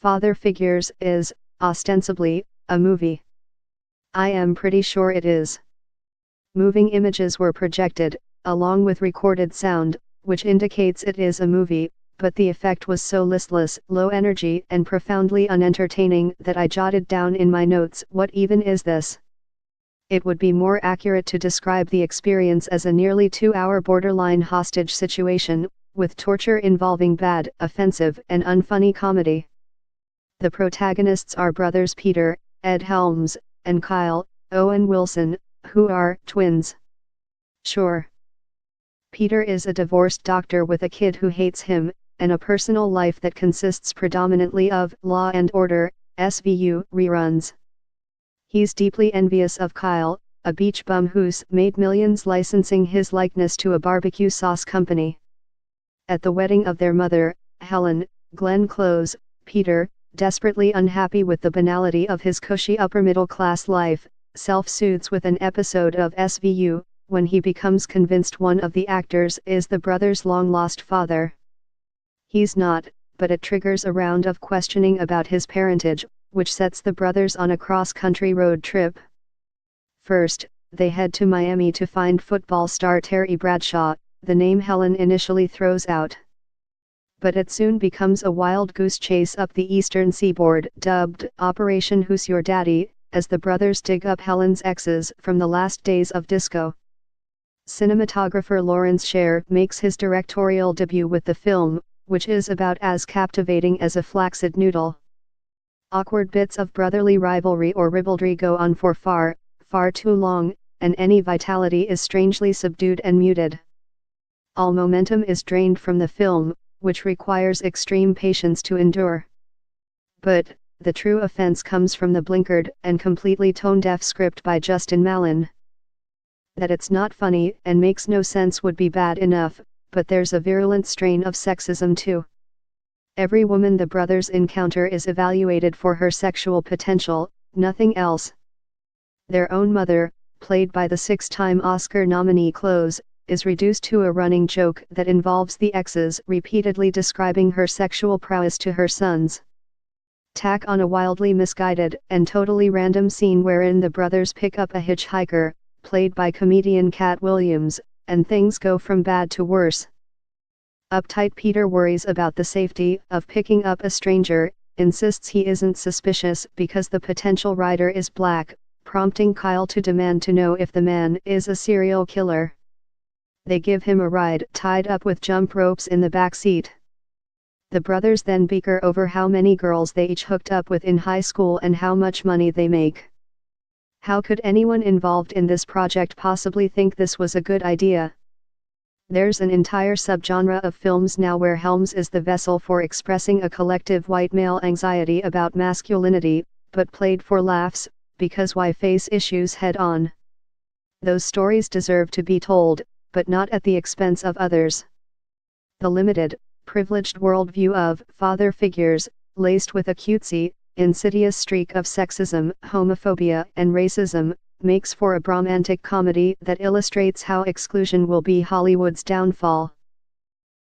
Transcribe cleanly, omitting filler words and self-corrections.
Father Figures is, ostensibly, a movie. I am pretty sure it is. Moving images were projected, along with recorded sound, which indicates it is a movie, but the effect was so listless, low energy and profoundly unentertaining that I jotted down in my notes, "What even is this?" It would be more accurate to describe the experience as a nearly 2-hour borderline hostage situation, with torture involving bad, offensive and unfunny comedy. The protagonists are brothers Peter, Ed Helms, and Kyle, Owen Wilson, who are twins. Sure. Peter is a divorced doctor with a kid who hates him, and a personal life that consists predominantly of Law and Order, SVU, reruns. He's deeply envious of Kyle, a beach bum who's made millions licensing his likeness to a barbecue sauce company. At the wedding of their mother, Helen, Glenn Close, Peter, desperately unhappy with the banality of his cushy upper-middle-class life, self-soothes with an episode of SVU, when he becomes convinced one of the actors is the brother's long-lost father. He's not, but it triggers a round of questioning about his parentage, which sets the brothers on a cross-country road trip. First, they head to Miami to find football star Terry Bradshaw, the name Helen initially throws out. But it soon becomes a wild goose chase up the eastern seaboard, dubbed Operation Who's Your Daddy, as the brothers dig up Helen's exes from the last days of disco. Cinematographer Lawrence Sher makes his directorial debut with the film, which is about as captivating as a flaccid noodle. Awkward bits of brotherly rivalry or ribaldry go on for far, far too long, and any vitality is strangely subdued and muted. All momentum is drained from the film, which requires extreme patience to endure. But, the true offense comes from the blinkered and completely tone-deaf script by Justin Malin. That it's not funny and makes no sense would be bad enough, but there's a virulent strain of sexism too. Every woman the brothers encounter is evaluated for her sexual potential, nothing else. Their own mother, played by the 6-time Oscar nominee Close, is reduced to a running joke that involves the exes repeatedly describing her sexual prowess to her sons. Tack on a wildly misguided and totally random scene wherein the brothers pick up a hitchhiker, played by comedian Cat Williams, and things go from bad to worse. Uptight Peter worries about the safety of picking up a stranger, insists he isn't suspicious because the potential rider is black, prompting Kyle to demand to know if the man is a serial killer. They give him a ride tied up with jump ropes in the back seat. The brothers then bicker over how many girls they each hooked up with in high school and how much money they make. How could anyone involved in this project possibly think this was a good idea? There's an entire subgenre of films now where Helms is the vessel for expressing a collective white male anxiety about masculinity, but played for laughs, because why face issues head on? Those stories deserve to be told, but not at the expense of others. The limited, privileged worldview of father figures, laced with a cutesy, insidious streak of sexism, homophobia and racism, makes for a bromantic comedy that illustrates how exclusion will be Hollywood's downfall.